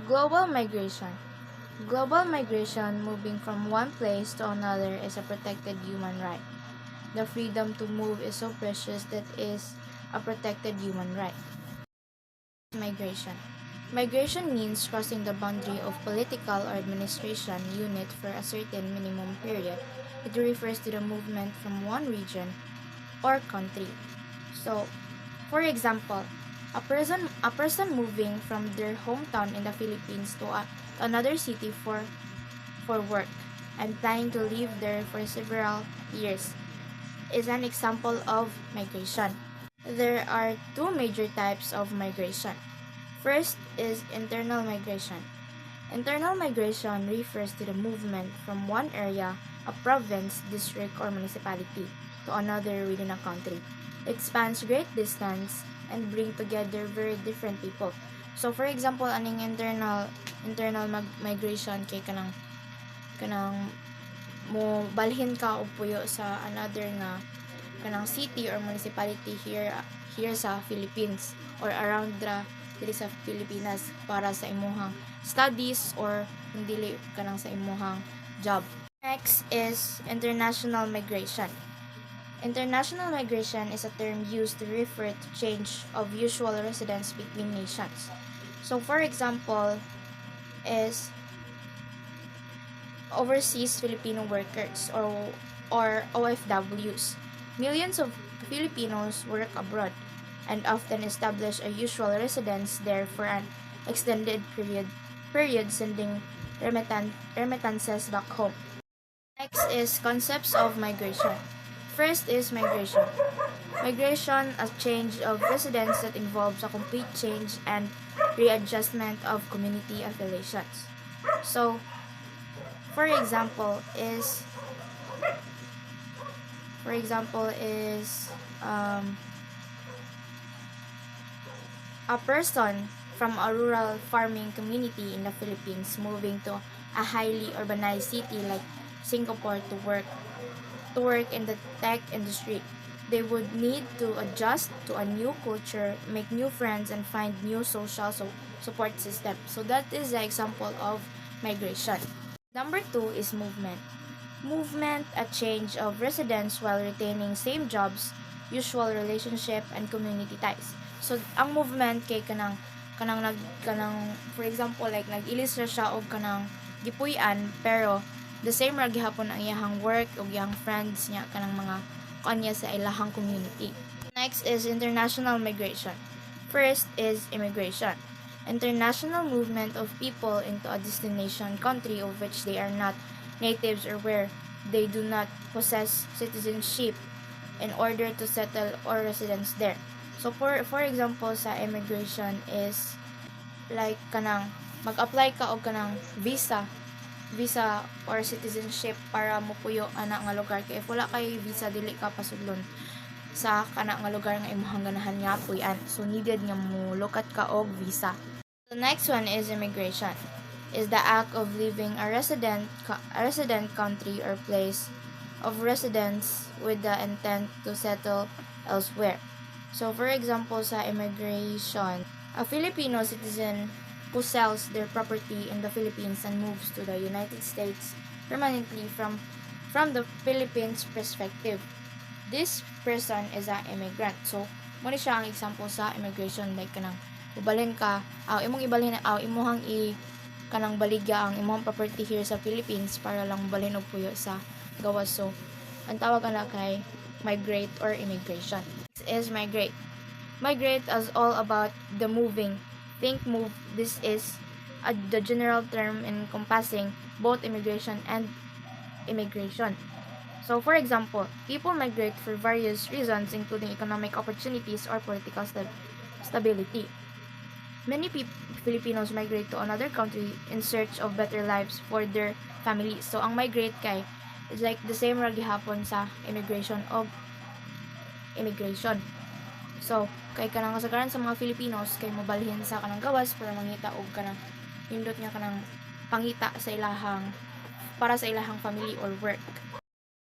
Global migration. Global migration, moving from one place to another, is a protected human right. The freedom to move is so precious that is a protected human right. Migration. Migration means crossing the boundary of political or administration unit for a certain minimum period. It refers to the movement from one region or country. So, for example, a person moving from their hometown in the Philippines to another city for work and planning to live there for several years is an example of migration. There are two major types of migration. First is internal migration. Internal migration refers to the movement from one area, a province, district, or municipality, to another within a country. It spans great distance and bring together very different people. So for example, aning internal migration kay kanang mo balhin ka og puyo sa another nga kanang city or municipality here sa Philippines or around diri sa Pilipinas para sa imuhang studies or dili kanang sa imuhang job. Next is international migration. International migration is a term used to refer to change of usual residence between nations. So for example is overseas Filipino workers or OFWs. Millions of Filipinos work abroad and often establish a usual residence there for an extended period sending remittances back home. Next is concepts of migration. First is migration. Migration, a change of residence that involves a complete change and readjustment of community affiliations. So, for example is a person from a rural farming community in the Philippines moving to a highly urbanized city like Singapore to work in the tech industry. They would need to adjust to a new culture, make new friends, and find new social support system. So that is the example of migration. Number 2 is movement. Movement, a change of residence while retaining same jobs, usual relationship, and community ties. So ang movement kay kanang for example like nag-ilis ra siya og kanang gipuy-an pero the same ra gihapon ang iyahang work ug iyang friends niya kanang mga kanya sa ilahang community. Next is international migration. First is immigration. International movement of people into a destination country of which they are not natives or where they do not possess citizenship in order to settle or residence there. So for example sa immigration is like kanang mag-apply ka og kanang visa or citizenship para mopuyo ana nga lugar kay if wala kay visa dili ka pasudlon sa kana nga lugar nga imong ganahan nga puy-an. So needed nga mo lokat ka og visa. The next one is immigration. Is the act of leaving a resident country or place of residence with the intent to settle elsewhere. So for example sa immigration, a Filipino citizen who sells their property in the Philippines and moves to the United States permanently from the Philippines perspective. This person is an immigrant. So mo ni siya ang example sa immigration like kanang ubalhin ka imong ibalhin imuhang kanang baligya ang imong property here sa Philippines para lang balhin og puyo sa gawas. So ang tawag ana kay migrate or immigration. This is migrate. Migrate is all about the moving. Think move. This is the general term encompassing both immigration and immigration. So for example, people migrate for various reasons including economic opportunities or political stability. Many Filipinos migrate to another country in search of better lives for their families. So ang migrate kay is like the same ra gihapon sa immigration of immigration. So kay kanang kasagaran sa mga Filipinos kay mobalhin sa kanang gawas para mangita og kanang nindot nga kanang pangita sa ilahang para sa ilahang family or work.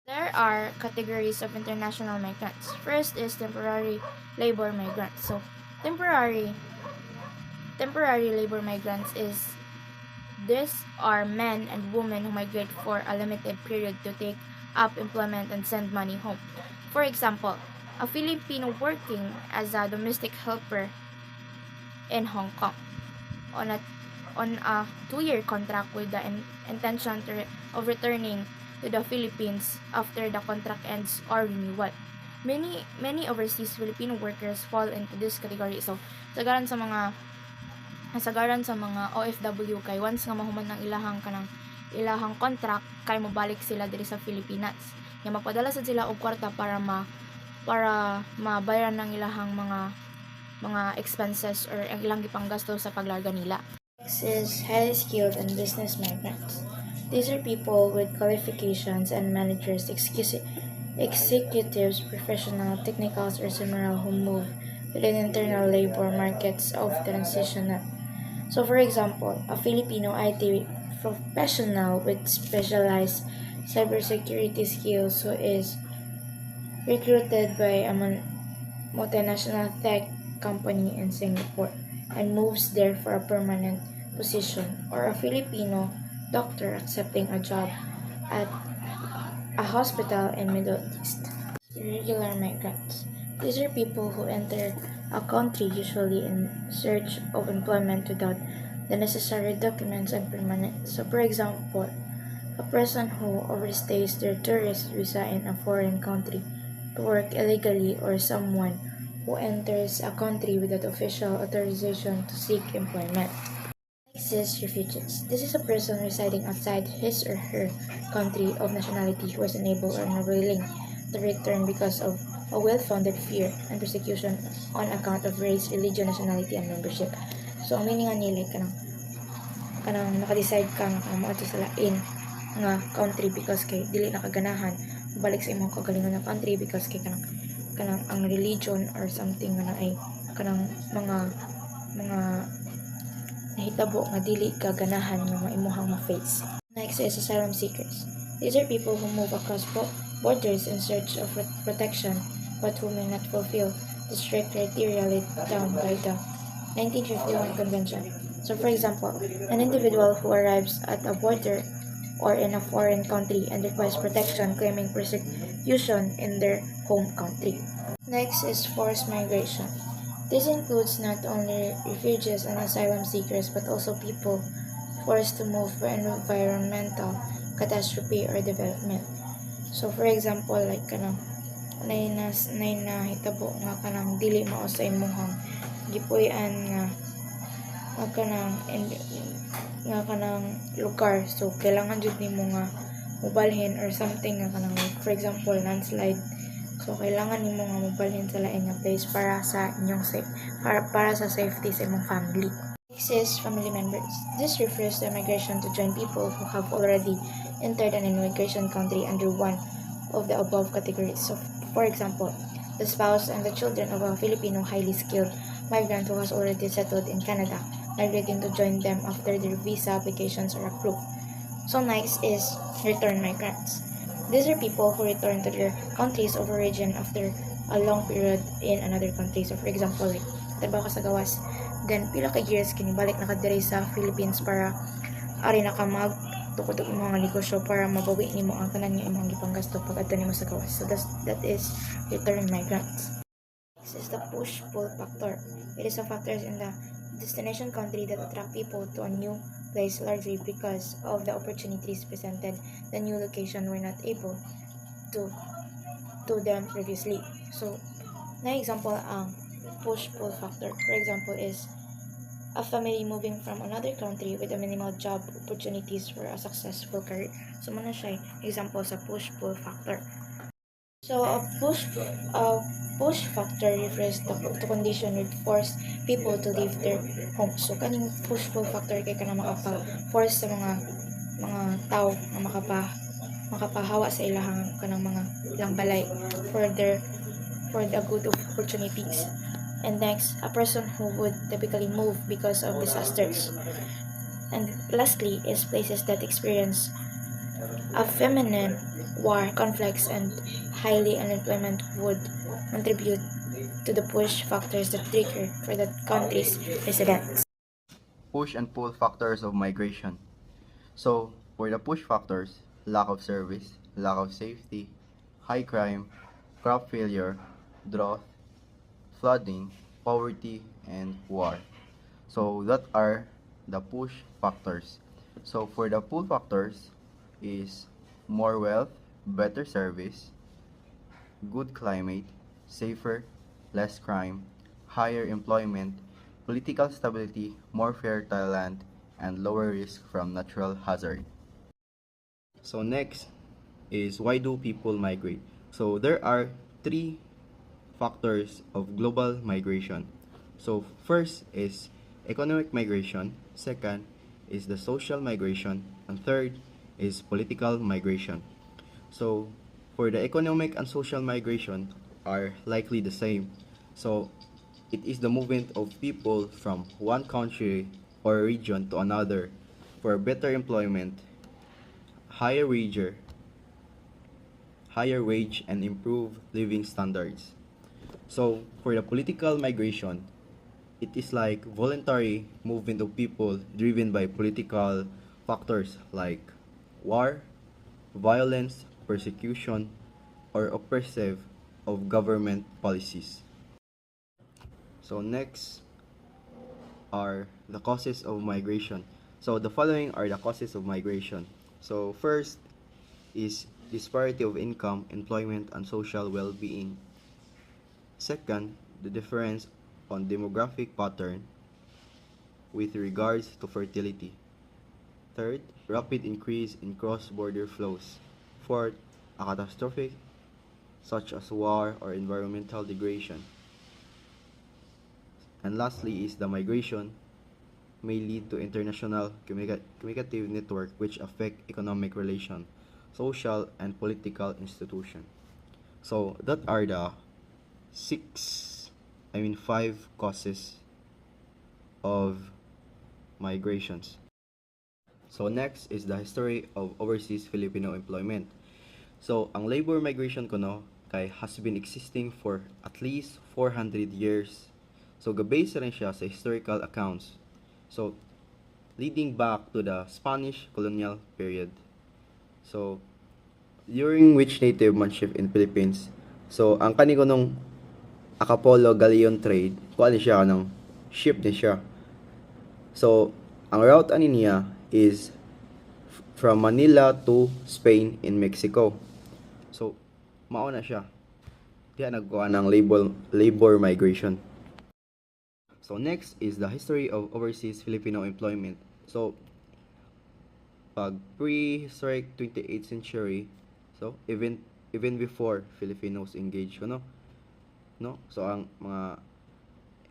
There are categories of international migrants. First is temporary labor migrants. So temporary labor migrants is These are men and women who migrate for a limited period to take up employment and send money home. For example, a Filipino working as a domestic helper in Hong Kong on a 2-year contract with the intention of returning to the Philippines after the contract ends or renewal. Many overseas Filipino workers fall into this category. So, sagaran sa mga OFW kay once nga mahuman ng ilahang contract kay mobalik sila diri sa Pilipinas. Nga magpadala sad sila og kwarta para mabayaran ng ilahang mga expenses or ang ilang gipanggasto sa paglarga nila. Next is highly skilled and business migrants. These are people with qualifications and managers, executives, professional, technicals, or similar who move within internal labor markets of transitional. So, for example, a Filipino IT professional with specialized cybersecurity skills who is recruited by a multinational tech company in Singapore and moves there for a permanent position, or a Filipino doctor accepting a job at a hospital in Middle East. Irregular migrants. These are people who enter a country usually in search of employment without the necessary documents and permanent. So, for example, a person who overstays their tourist visa in a foreign country to work illegally, or someone who enters a country without official authorization to seek employment. Next is refugees. This is a person residing outside his or her country of nationality who is unable or unwilling to return because of a well-founded fear and persecution on account of race, religion, nationality, and membership. So, ang meaning nga nila, kanang nakadecide ka nga kanang maato sa lain nga country because kay dili nakaganahan balik sa imong kagalingon ng country because kay kanang ang religion or something nga ay kanang mga nahitabo nga dili kaganahan nga maimuhang ma-face. Next is asylum seekers. These are people who move across borders in search of protection but who may not fulfill the strict criteria laid down by the 1951 Convention. So, for example, an individual who arrives at a border or in a foreign country and requires protection claiming persecution in their home country. Next is forced migration. This includes not only refugees and asylum seekers but also people forced to move for environmental catastrophe or development. So, for example, like nay nahitabo nga kanang dili mao sa imong gipuy-an nga kanang lugar, so kailangan jud nimo nga mobalhin or something nga kanang for example landslide, so kailangan nimo nga mobalhin sa lain nga place para sa inyong para sa safety sa imong family. Next is family members. This refers to migration to join people who have already entered an immigration country under one of the above categories. So, for example, the spouse and the children of a Filipino highly skilled migrant who has already settled in Canada, migrating to join them after their visa applications are approved. So, next is return migrants. These are people who return to their countries of origin after a long period in another country. So, for example, like, trabaho ka sa gawas, then pila ka years kinibalik na ka diri sa Philippines para ari na ka tukod og imong negosyo para mabawi nimo ang tanan nga imong gipanggasto pag adto nimo sa gawas. So that is return migrants. Next is the push-pull factor. It is a factor in the destination country that attract people to a new place largely because of the opportunities presented. The new location were not able to them previously. So, na example ang push-pull factor. For example is a family moving from another country with a minimal job opportunities for a successful career. So, muna siya example sa push-pull factor. So, a push factor refers to condition which force people to leave their homes. So, kaning push-pull factor kay kana makapa-force sa mga tao na makapahawa sa ilang balay for the good of opportunities. And next, a person who would typically move because of disasters. And lastly is places that experience a feminine war, conflicts, and highly unemployment would contribute to the push factors that trigger for that country's residents. Push and pull factors of migration. So, for the push factors, lack of service, lack of safety, high crime, crop failure, drought, flooding, poverty, and war. So, that are the push factors. So, for the pull factors is more wealth, better service, good climate, safer, less crime, higher employment, political stability, more fertile land, and lower risk from natural hazard. So next is why do people migrate? So there are three factors of global migration. So first is economic migration, second is the social migration, and third is political migration. So for the economic and social migration are likely the same. So it is the movement of people from one country or region to another for better employment, higher wage, higher wage and improved living standards. So for the political migration, it is like voluntary movement of people driven by political factors like war, violence, persecution, or oppressive of government policies. So next are the causes of migration. So the following are the causes of migration. So first is disparity of income, employment, and social well-being. Second, the difference on demographic pattern with regards to fertility. Third, rapid increase in cross-border flows. Fourth, a catastrophic such as war or environmental degradation. And lastly is the migration may lead to international communicative network which affect economic relation, social and political institution. So that are the five causes of migrations. So next is the history of overseas Filipino employment. So ang labor migration kuno kay has been existing for at least 400 years. So gabase rin siya sa historical accounts. So leading back to the Spanish colonial period. So during which native manship in Philippines. So ang kani ko nung Acapulco galleon trade, kuan siya kanang ship ni siya. So ang route ani niya is from Manila to Spain in Mexico. So mao na siya. Diya nagkuha ng labor migration. So next is the history of overseas Filipino employment. So pag prehistoric 28th century, so even before Filipinos engage no? So ang mga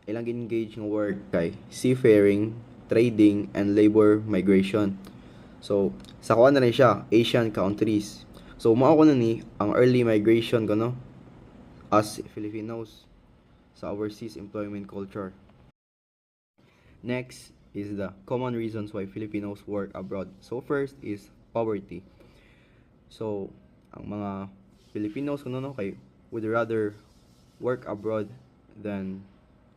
ilang engage ng work kay seafaring, trading, and labor migration. So sa kuha na rin siya, Asian countries. So mao ko na ni ang early migration as Filipinos sa overseas employment culture. Next is the common reasons why Filipinos work abroad. So first is poverty. So ang mga Filipinos kay would rather work abroad than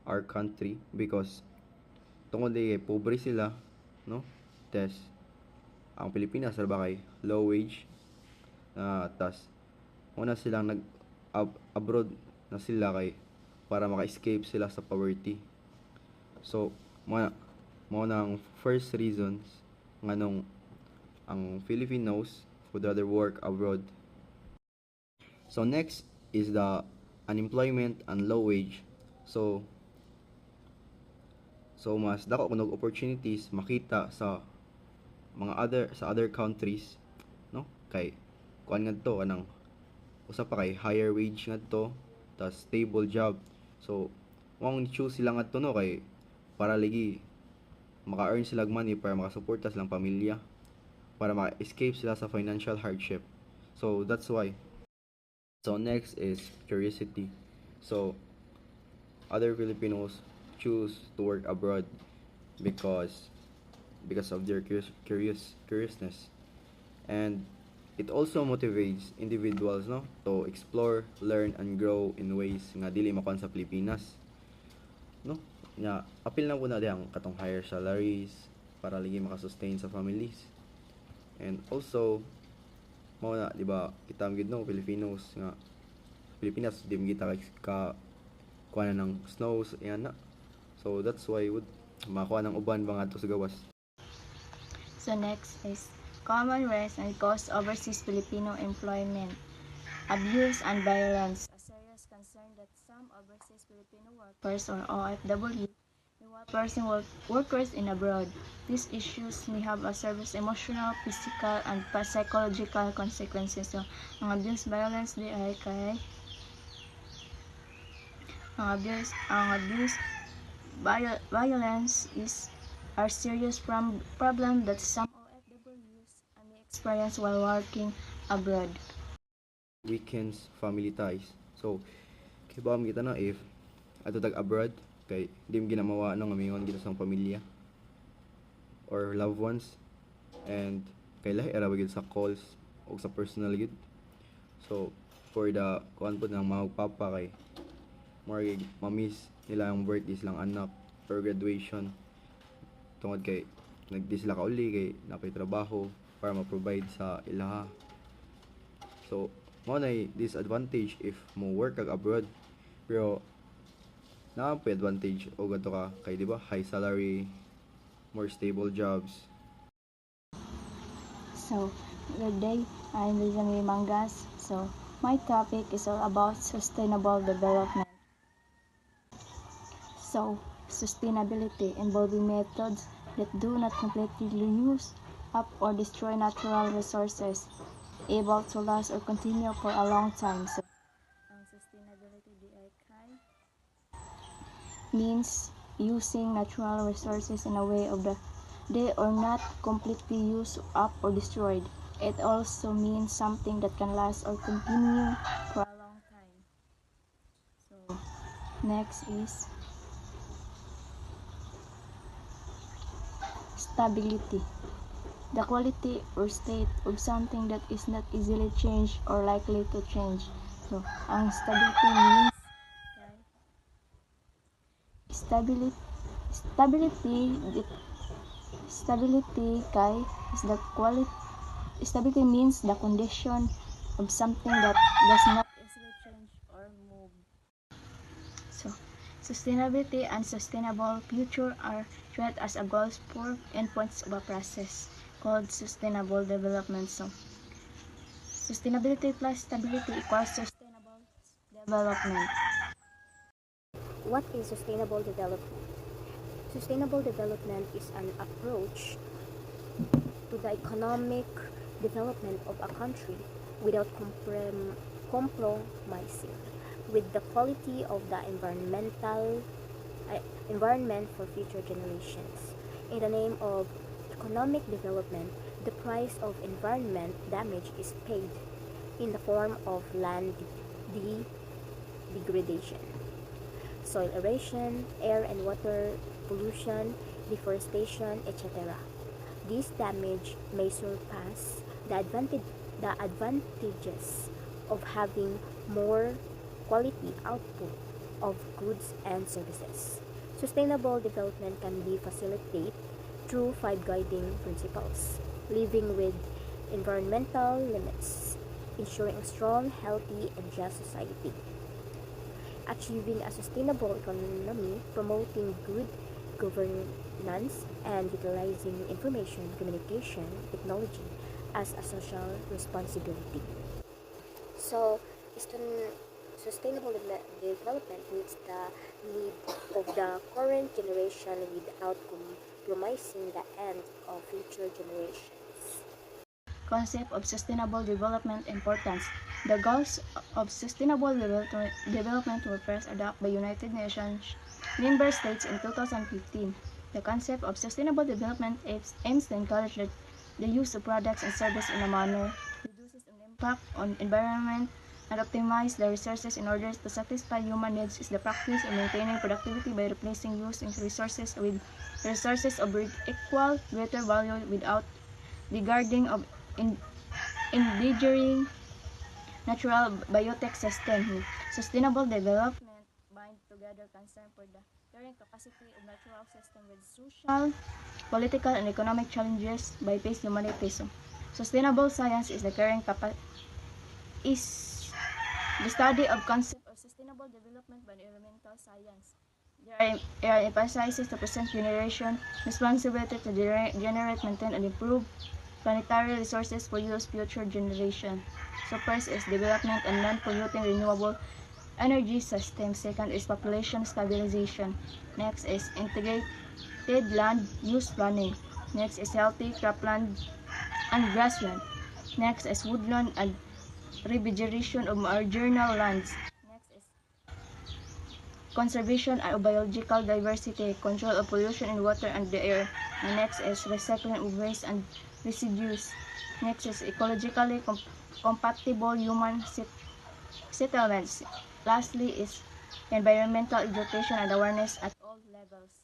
our country because tungod kay pobre sila, no? Tas ang Pilipinas ba kay low wage tas una silang abroad na sila kay para maka-escape sila sa poverty. So mo ang first reasons nganong ang Filipinos would rather work abroad. So next is the unemployment and low wage. So mas dako kunog opportunities makita sa other countries, no? Kay kuan ngadto anang usa pa kay higher wage ngadto tas stable job. So mong choose sila ngadto no kay para lagi maka-earn sila money para makasuporta silang pamilya, para ma-escape sila sa financial hardship. So that's why. So next is curiosity. So other Filipinos choose to work abroad because of their curiousness, and it also motivates individuals no to explore, learn, and grow in ways nga dili makuan sa Pilipinas, no? Nya apil na po na ang katong higher salaries para lagi makasustain sa families, And also, mao na, di ba, kita ang no, Filipinos nga, Pilipinas, di mo kita kuha na ng snows, yan na. So, that's why would makuha ng uban ba nga to sa gawas. So next is common risks and cause overseas Filipino employment, abuse and violence. A serious concern that some overseas Filipino workers or OFW may person workers in abroad. These issues may have a serious emotional, physical, and psychological consequences. So, ang abuse violence di ay kay ang abuse violence is a serious problem that some OFWs may experience while working abroad. Weekends, family ties. So, kay ba kita na if ato tag abroad, kay di mo ginamawa no, ngamingon kita sa pamilya or loved ones. And kay lahi era gid sa calls o sa personal gid. So, for the kuan po ng mga papa kay more mamiss nila ang birthday silang anak or graduation tungod kay nagdi sila kauli kay napay trabaho para ma-provide sa ilaha. So mo na disadvantage if mo work kag abroad, pero naa pa advantage o gato ka kay di ba high salary, more stable jobs. So, good day. I'm Lizanie Mangas. So, my topic is all about sustainable development. So, sustainability involving methods that do not completely use up or destroy natural resources, able to last or continue for a long time. So, ang sustainability means using natural resources in a way of they are not completely used up or destroyed. It also means something that can last or continue for a long time. So, next is stability. The quality or state of something that is not easily changed or likely to change. So, ang stability means stability is the quality. Stability means the condition of something that does not easily change or move. So, sustainability and sustainable future are treated as a goals for endpoints of a process called sustainable development. So, sustainability plus stability equals sustainable development. What is sustainable development? Sustainable development is an approach to the economic development of a country without compromising with the quality of the environment for future generations. In the name of economic development, the price of environment damage is paid in the form of land degradation, soil erosion, air and water pollution, deforestation, etc. This damage may surpass the advantages of having more quality output of goods and services. Sustainable development can be facilitated through 5 guiding principles: living with environmental limits, ensuring a strong, healthy, and just society, achieving a sustainable economy, promoting good governance, and utilizing information communication technology as a social responsibility. So, sustainable development meets the need of the current generation without compromising the end of future generations. Concept of sustainable development importance. The goals of sustainable development were first adopted by United Nations member states in 2015. The concept of sustainable development aims to encourage the use of products and services in a manner reduces the impact on environment and optimize the resources in order to satisfy human needs. Is the practice of maintaining productivity by replacing using resources with resources of equal greater value without disregarding of endangering natural biotic system. Sustainable development bind together concern for the carrying capacity of natural system with social, political, and economic challenges by face humanity. So, Sustainable science is the is the study of concept of sustainable development by environmental science. There are emphasizes to present generation responsibility to generate, maintain, and improve planetary resources for use future generation. So first is development and non-polluting renewable energy system. Second is population stabilization. Next is integrated land use planning. Next is healthy cropland and grassland. Next is woodland and revegetation of marginal lands. Next is conservation of biological diversity, control of pollution in water and the air. And next is recycling of waste and residues. Next is ecologically compatible human settlements. Lastly is environmental education and awareness at all levels.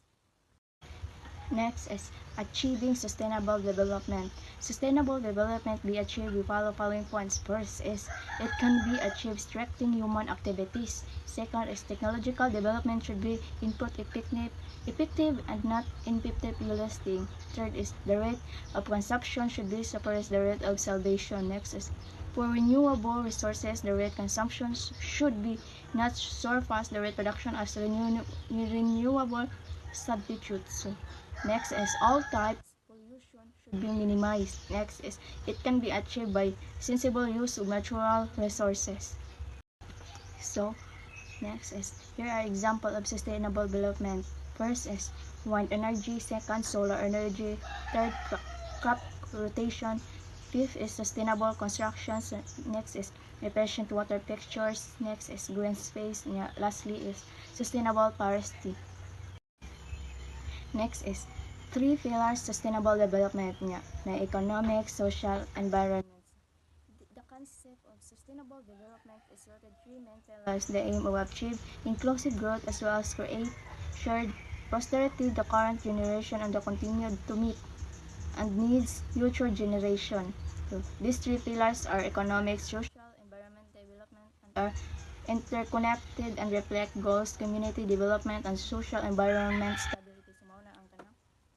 Next is achieving sustainable development. Sustainable development be achieved with following points. First is it can be achieved strengthening human activities. Second is technological development should be input effective and not imperialistic. Third is the rate of consumption should be suppress the rate of salvation. Next is for renewable resources, the rate consumption should be not surpass the rate production as renewable substitutes. So, next is all types pollution should be minimized. Next is it can be achieved by sensible use of natural resources. So, next is here are examples of sustainable development. First is wind energy, second solar energy, third crop rotation, fifth is sustainable construction, next is efficient water pictures, next is green space, and lastly is sustainable forestry. Next is three pillars sustainable development na economic, social, environment. The concept of sustainable development is rooted three main pillars. The aim of achieve inclusive growth as well as create shared prosperity the current generation and the continued to meet and needs future generation. So, these three pillars are economic, social, environment development and are interconnected and reflect goals, community development, and social environment stability. So, mao na ang kanang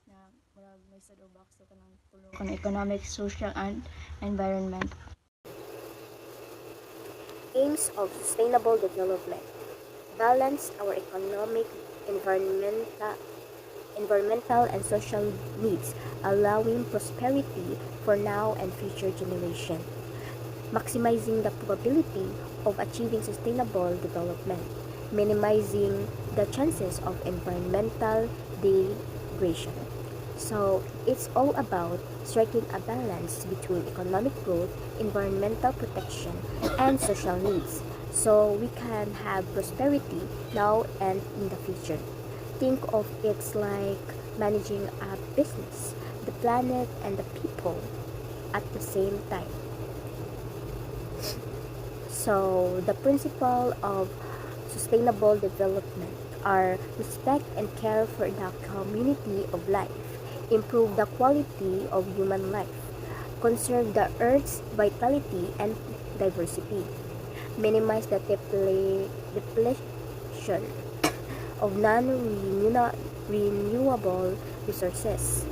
na murag may sad o box so kanang tulo kan economic, social, and environment. Aims of sustainable development. Balance our economic, environmental and social needs, allowing prosperity for now and future generations. Maximizing the probability of achieving sustainable development, minimizing the chances of environmental degradation. So it's all about striking a balance between economic growth, environmental protection, and social needs so we can have prosperity now and in the future. Think of it like managing a business, the planet, and the people at the same time. So the principle of sustainable development are respect and care for the community of life, improve the quality of human life, conserve the earth's vitality and diversity, minimize the depletion of non-renewable resources,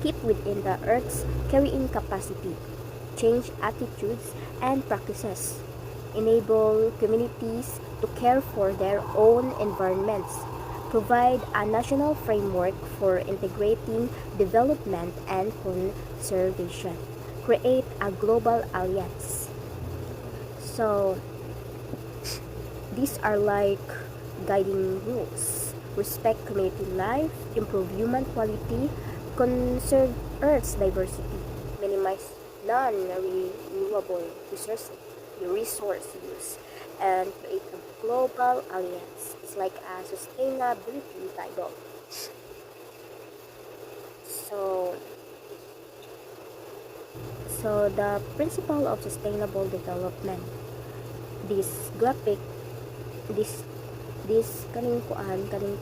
keep within the earth's carrying capacity, change attitudes and practices, enable communities to care for their own environments, provide a national framework for integrating development and conservation, create a global alliance. So, these are like guiding rules. Respect community life, improve human quality, conserve Earth's diversity, minimize non-renewable resource use, and create a global alliance. It's like a sustainability title. So the principle of sustainable development. This graphic, this kaning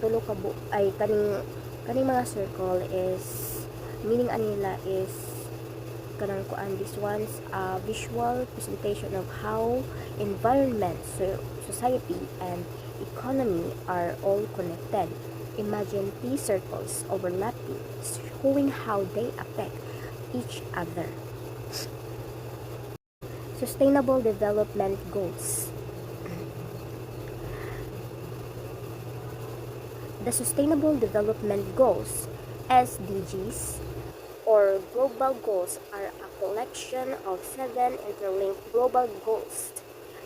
tulo ka ay kaning mga circle is meaning nila is kanang this one's a visual presentation of how environment, society and economy are all connected. Imagine these circles overlapping, showing how they affect each other. Sustainable Development Goals. The Sustainable Development Goals, SDGs, or global goals, are a collection of 7 interlinked global goals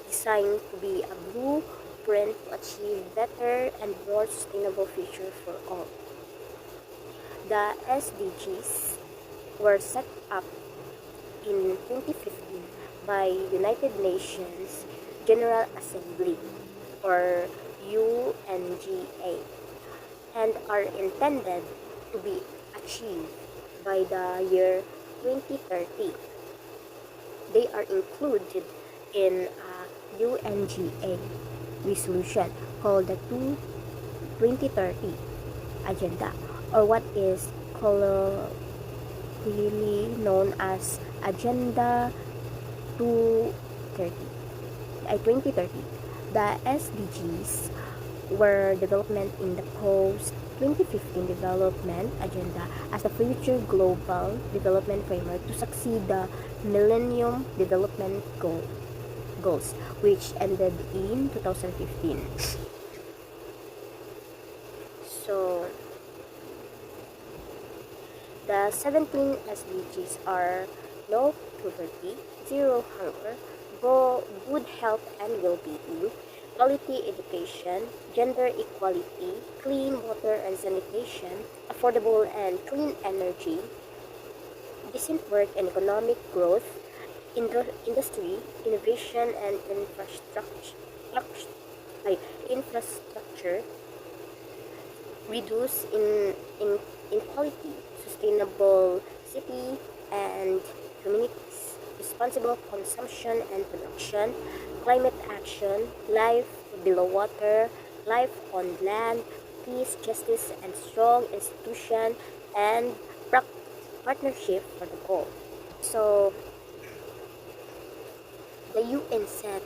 designed to be a blueprint to achieve better and more sustainable future for all. The SDGs were set up in 2015 by United Nations General Assembly, or UNGA, and are intended to be achieved by the year 2030. They are included in a UNGA resolution called the 2030 Agenda, or what is colloquially known as Agenda 2030. The SDGs were development in the post 2015 development agenda as a future global development framework to succeed the Millennium Development Goals, which ended in 2015. So, the 17 SDGs are no poverty, zero hunger, good health and well-being, quality education, gender equality, clean water and sanitation, affordable and clean energy, decent work and economic growth, industry, innovation and infrastructure, reduce inequality, sustainable city and communities, responsible consumption and production, climate action, life below water, life on land, peace, justice, and strong institution, and partnership for the goal. So, the UN set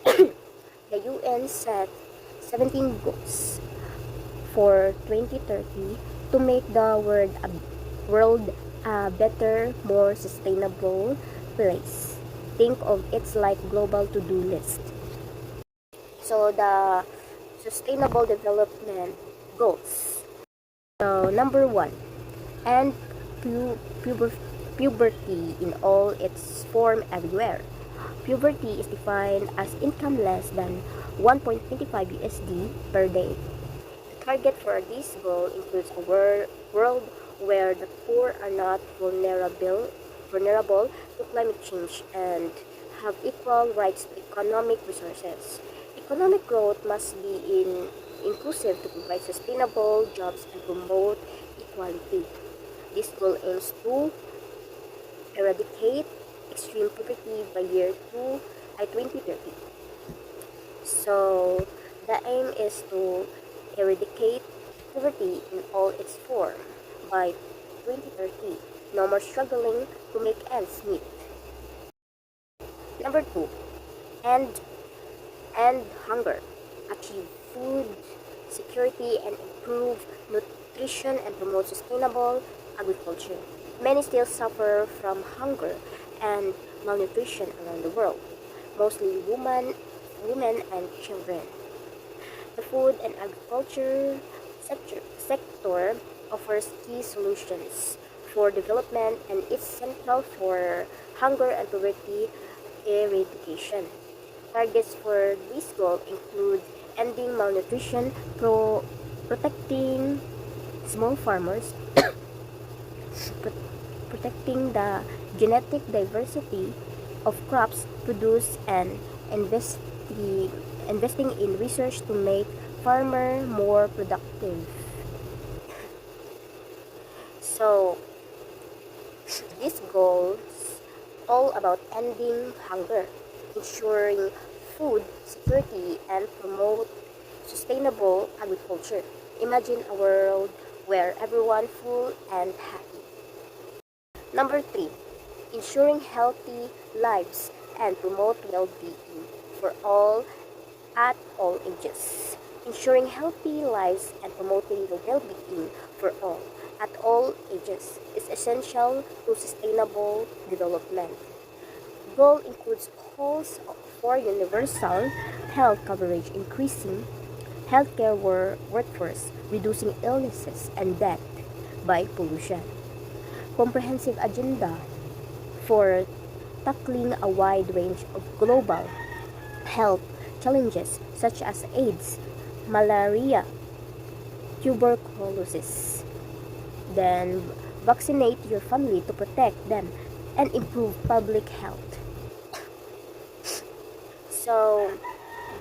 the UN set 17 goals for 2030 to make the world a better, more sustainable place. Think of it's like global to-do list. So the Sustainable Development Goals. So number 1, end puberty in all its form everywhere. Puberty is defined as income less than 1.25 USD per day. The target for this goal includes a world where the poor are not vulnerable to climate change and have equal rights to economic resources. Economic growth must be inclusive to provide sustainable jobs and promote equality. This goal aims to eradicate extreme poverty by 2030. So, the aim is to eradicate poverty in all its form by 2030. No more struggling to make ends meet. Number 2, end hunger. Achieve food security and improve nutrition and promote sustainable agriculture. Many still suffer from hunger and malnutrition around the world, mostly women and children. The food and agriculture sector offers key solutions for development and is central for hunger and poverty eradication. Targets for this goal include ending malnutrition, protecting small farmers, protecting the genetic diversity of crops produced, and investing in research to make farmer more productive. So, these goals all about ending hunger, ensuring food security, and promote sustainable agriculture. Imagine a world where everyone full and happy. Number 3, ensuring healthy lives and promote well-being for all at all ages. Ensuring healthy lives and promoting the well-being for all at all ages is essential to sustainable development. goal includes calls for universal health coverage, increasing healthcare workforce, reducing illnesses and death by pollution. Comprehensive agenda for tackling a wide range of global health challenges such as AIDS, malaria, tuberculosis. Then vaccinate your family to protect them and improve public health. So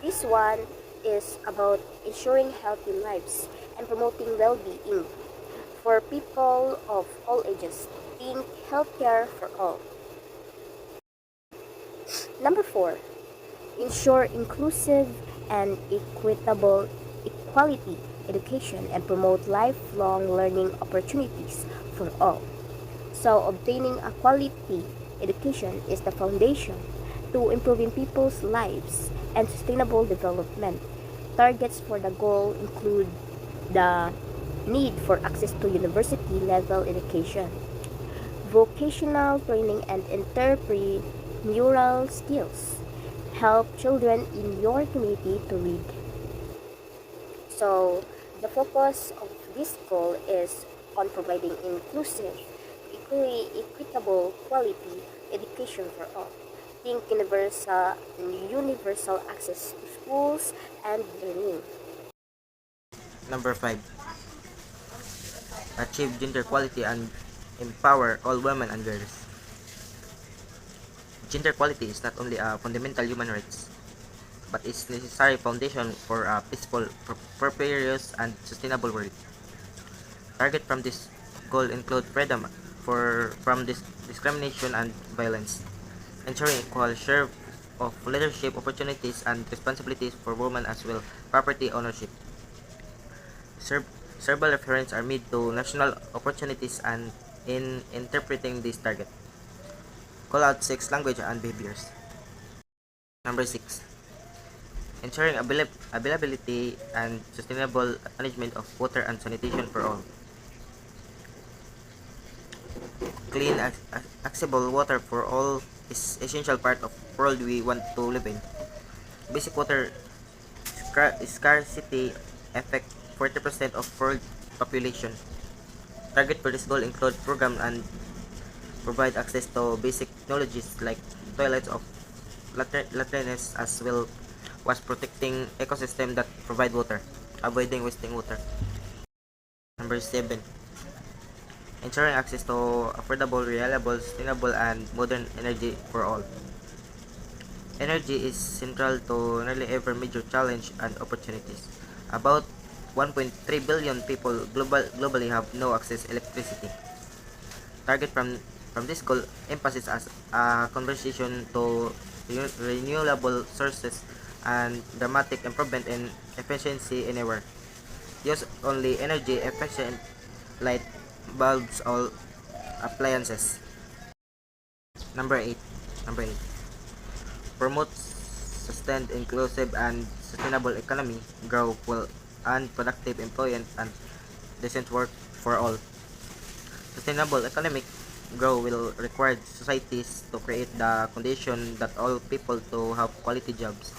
this one is about ensuring healthy lives and promoting well-being for people of all ages. Think healthcare for all. Number 4, ensure inclusive and equitable equality education and promote lifelong learning opportunities for all. So obtaining a quality education is the foundation to improving people's lives and sustainable development. Targets for the goal include the need for access to university level education, vocational training and entrepreneurial skills. Help children in your community to read. So, the focus of this goal is on providing inclusive, equitable, quality education for all. Think universal access to schools and learning. Number 5. Achieve gender equality and empower all women and girls. Gender equality is not only a fundamental human rights, but is necessary foundation for a peaceful, prosperous, and sustainable world. Target from this goal include freedom from discrimination and violence, ensuring equal share of leadership opportunities and responsibilities for women as well property ownership. Several references are made to national opportunities and in interpreting this target. Call out 6 language and behaviors. Number 6. Ensuring availability and sustainable management of water and sanitation for all. Clean, accessible water for all is essential part of world we want to live in. Basic water scarcity affect 40% of world population. Target for this goal include program and provide access to basic technologies like toilets of latrines as well as protecting ecosystem that provide water, avoiding wasting water. Number 7. Ensuring access to affordable, reliable, sustainable, and modern energy for all. Energy is central to nearly every major challenge and opportunities. About 1.3 billion people globally have no access to electricity. Target from this goal emphasis as a conversation to renewable sources and dramatic improvement in efficiency anywhere. Use only energy efficient light bulbs or appliances. Number 8. Promote sustained, inclusive, and sustainable economy, grow well and productive employment and decent work for all. Sustainable economic growth will require societies to create the condition that all people to have quality jobs.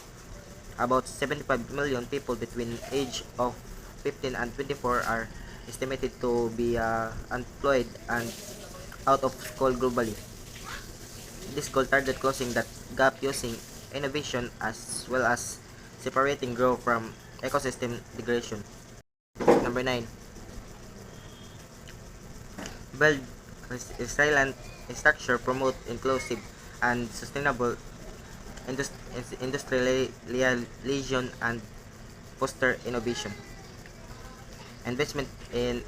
About 75 million people between age of 15 and 24 are estimated to be unemployed and out of school globally. This goal target closing that gap using innovation as well as separating growth from ecosystem degradation. Number 9. Build resilient structure, promote inclusive and sustainable industrialization and foster innovation. Investment in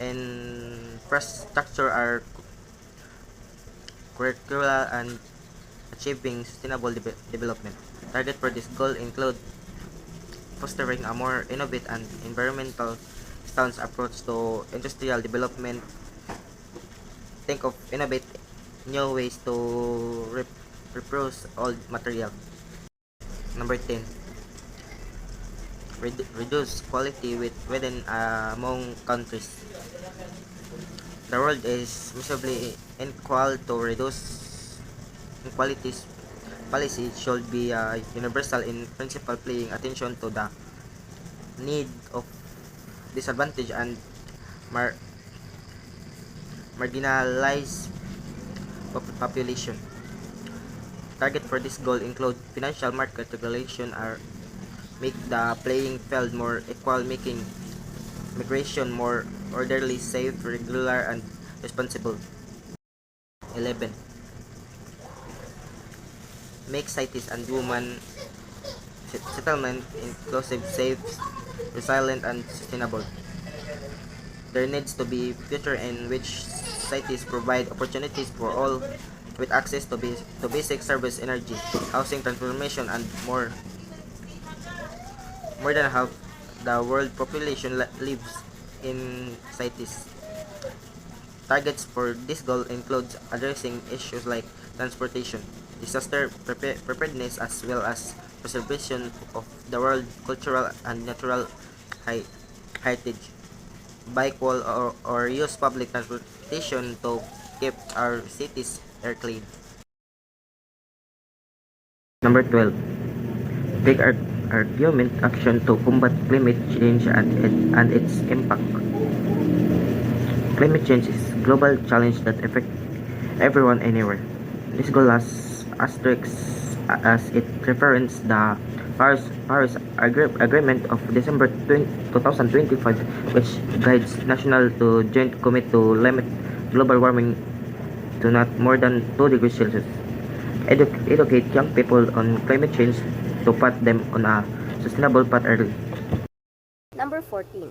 infrastructure are curricular and achieving sustainable development. Target for this goal include fostering a more innovative and environmental stance approach to industrial development. Think of innovate new ways to reproduce old material. Number 10. Reduce quality within among countries. The world is massively unequal to reduce inequalities policy should be universal in principle, paying attention to the need of disadvantaged and mar- marginalized population. Target for this goal include financial market regulation are make the playing field more equal, making migration more orderly, safe, regular, and responsible. 11. Make cities and human settlement inclusive, safe, resilient, and sustainable. There needs to be future in which cities provide opportunities for all with access to basic service, energy, housing, transformation, and more. More than half the world population lives in cities. Targets for this goal includes addressing issues like transportation, disaster preparedness, as well as preservation of the world cultural and natural heritage. Bike wall or use public transportation to keep our cities air clean. Number 12. Take argument action to combat climate change and its impact. Climate change is a global challenge that affects everyone anywhere. This goal has asterisks as it references the Agreement of December 2025, which guides national to joint commit to limit global warming to not more than 2 degrees Celsius. Educate young people on climate change to put them on a sustainable path early. Number 14.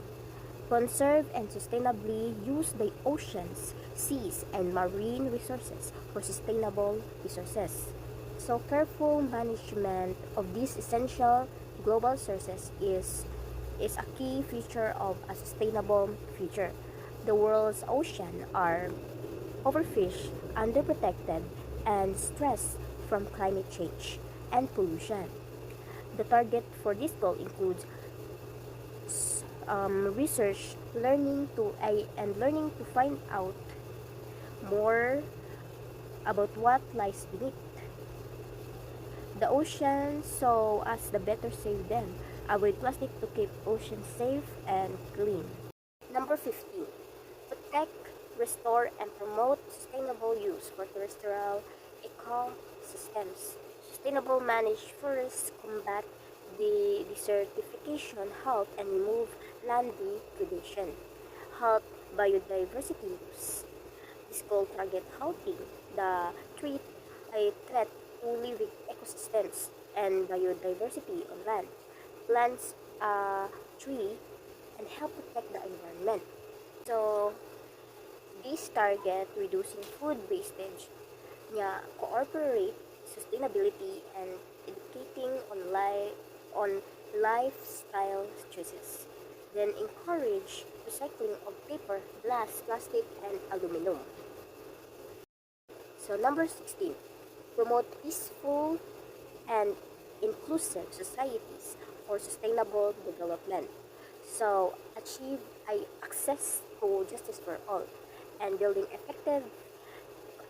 Conserve and sustainably use the oceans, seas, and marine resources for sustainable resources. So, careful management of these essential global sources is a key feature of a sustainable future. The world's oceans are overfished, underprotected, and stressed from climate change and pollution. The target for this goal includes research, learning to find out more about what lies beneath the ocean, so as the better save them. Avoid plastic to keep oceans safe and clean. Number 15. Protect, restore, and promote sustainable use for terrestrial ecosystems. Sustainable managed forests combat the desertification, halt and remove land degradation, halt biodiversity loss. This goal target halting the threat to living ecosystems and biodiversity on land, plants a tree, and help protect the environment. So, this target reducing food wastage, cooperate sustainability and educating on lifestyle choices. Then encourage recycling of paper, glass, plastic, and aluminum. So number 16, promote peaceful and inclusive societies for sustainable development. So achieve access to justice for all and building effective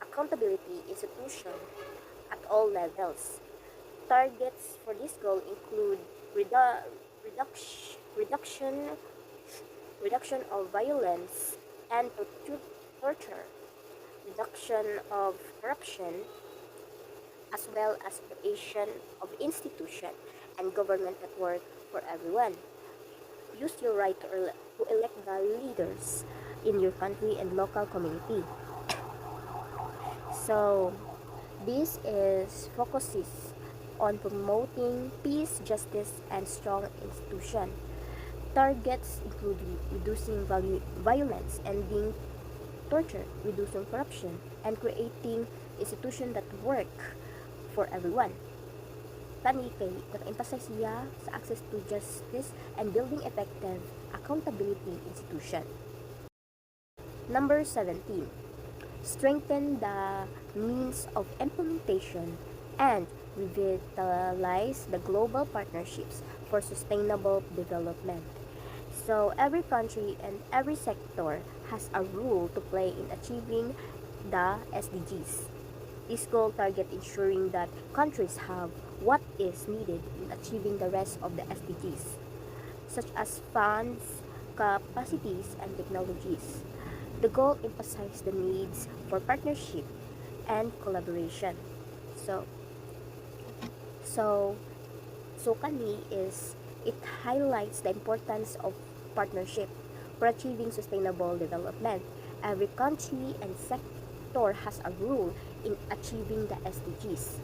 accountability institution at all levels. Targets for this goal include reduction of violence and torture, reduction of corruption, as well as creation of institution and government that work for everyone. Use your right to elect the leaders in your country and local community. So, this is focuses on promoting peace, justice, and strong institution. Targets include reducing violence, ending torture, reducing corruption, and creating institutions that work for everyone. Tani kay naka-emphasize siya sa access to justice and building effective accountability institution. Number 17. Strengthen the means of implementation and revitalize the global partnerships for sustainable development. So every country and every sector has a role to play in achieving the SDGs. This goal target ensuring that countries have what is needed in achieving the rest of the SDGs, such as funds, capacities, and technologies. The goal emphasizes the needs for partnership and collaboration. So, so, so kani is it highlights the importance of partnership for achieving sustainable development. Every country and sector has a role in achieving the SDGs.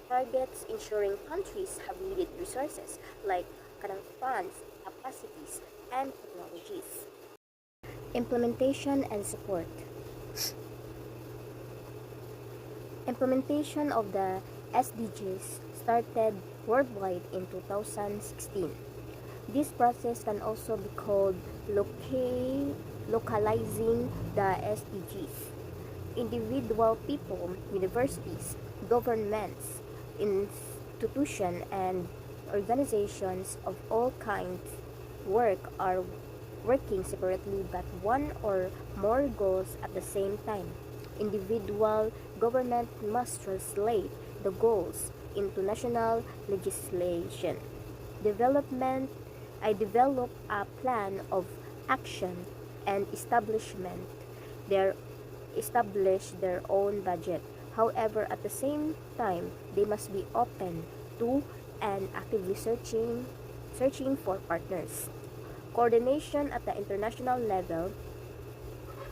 Targets ensuring countries have needed resources like kanang funds, capacities, and technologies. Implementation and support. Implementation of the SDGs started worldwide in 2016. This process can also be called localizing the SDGs. Individual people, universities, governments, institutions, and organizations of all kinds are working separately but one or more goals at the same time. Individual government must translate the goals into national legislation. Development I develop a plan of action and their establish their own budget. However, at the same time, they must be open to and actively searching for partners. Coordination at the international level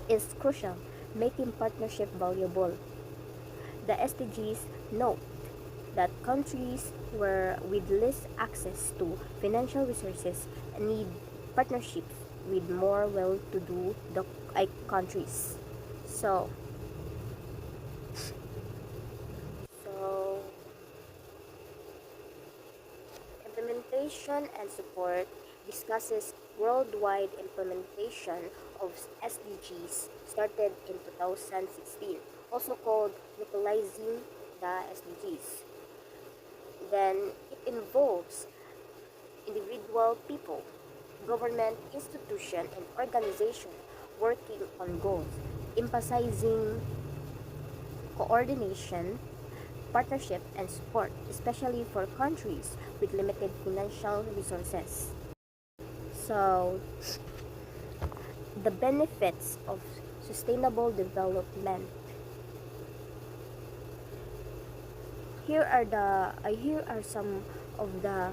is crucial, making partnership valuable. The SDGs note that countries with less access to financial resources need partnerships with more well-to-do countries. So, so implementation and support discusses worldwide implementation of SDGs started in 2016, also called localizing the SDGs. Then it involves individual people, government, institution, and organization working on goals, emphasizing coordination, partnership, and support, especially for countries with limited financial resources. So, the benefits of sustainable development. Here are some of the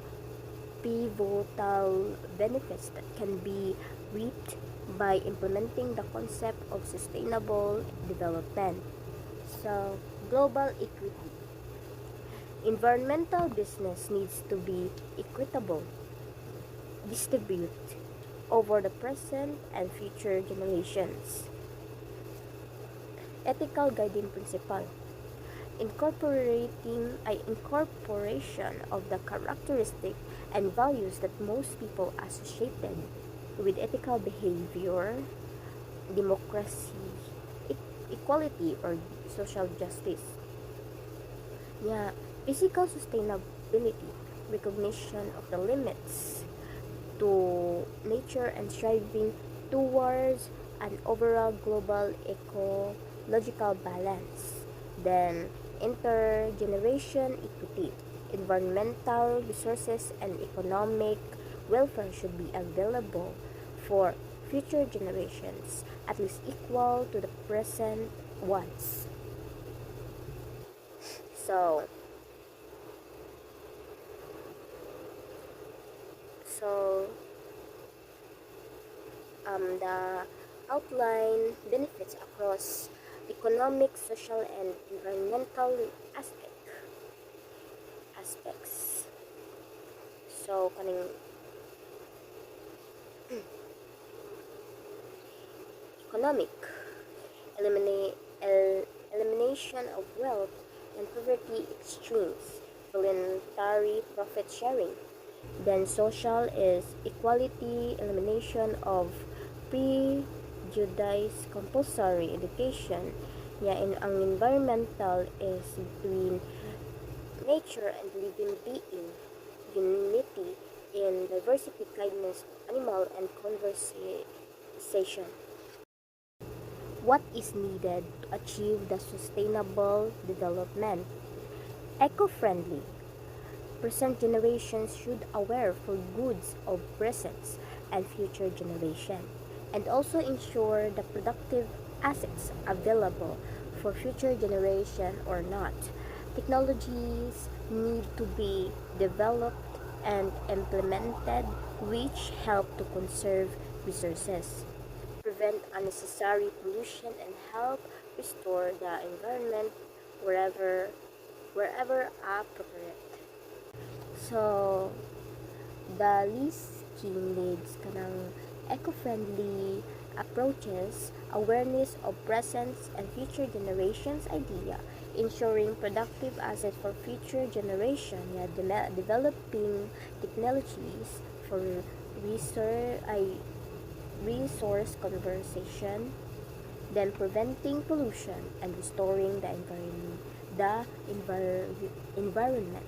pivotal benefits that can be reaped by implementing the concept of sustainable development. So, global equity. Environmental business needs to be equitable, distribute over the present and future generations. Ethical guiding principle. Incorporation of the characteristic and values that most people associated with ethical behavior, democracy, equality, or social justice. Yeah, physical sustainability, recognition of the limits to nature and striving towards an overall global ecological balance. Then, intergeneration equity, environmental resources and economic welfare should be available for future generations, at least equal to the present ones. So, so the outline benefits across economic, social, and environmental aspects. So, kaning economic, elimination of wealth and poverty extremes, voluntary profit sharing. Then social is equality, elimination of prejudice, compulsory education. Yeah, and ang environmental is between nature and living being, unity in diversity, kindness, animal, and conversation. what is needed to achieve the sustainable development. Eco-friendly. Present generations should aware for goods of present and future generation, and also ensure the productive assets available for future generation or not. Technologies need to be developed and implemented which help to conserve resources, prevent unnecessary pollution, and help restore the environment wherever appropriate. So, the least scheme needs kanang eco-friendly approaches, awareness of present and future generations idea, ensuring productive assets for future generation, yeah, developing technologies for resource conservation, then preventing pollution and restoring the environment.